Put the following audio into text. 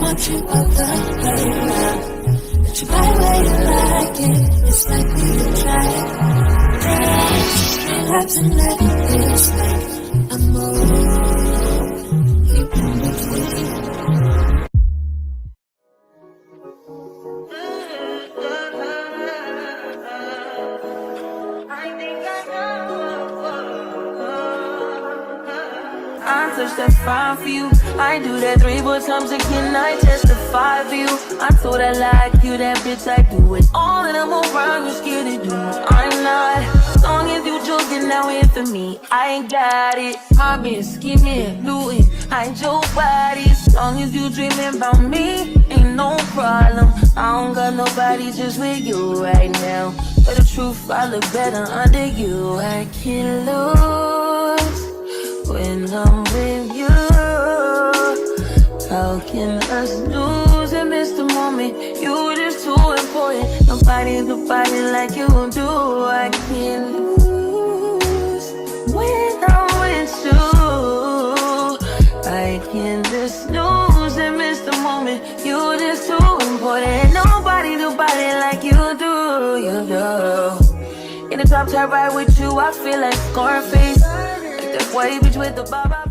want you all the way around. But you buy where you like it. It's like we can try it. Dance, straight ups and let it it's like a move. Keeping me clean. I touch that 5 for you. I do that 3 more times again. I testify for you. I told I like you, that bitch. I do it all and I'm around. You scared to do it. I'm not. As long as you joking now in for me, I ain't got it. I've been scheming, looting, hide your body. As long as you dreaming about me, ain't no problem. I don't got nobody just with you right now. But the truth, I look better under you. I can't lose when I'm with you. How can us lose and miss the moment? You just too important. Nobody like you do. I can't lose when I'm with you. I can just lose and miss the moment. You just too important. Nobody like you do. You do. In the top tier ride with you, I feel like Scarface. White bitch with the bob.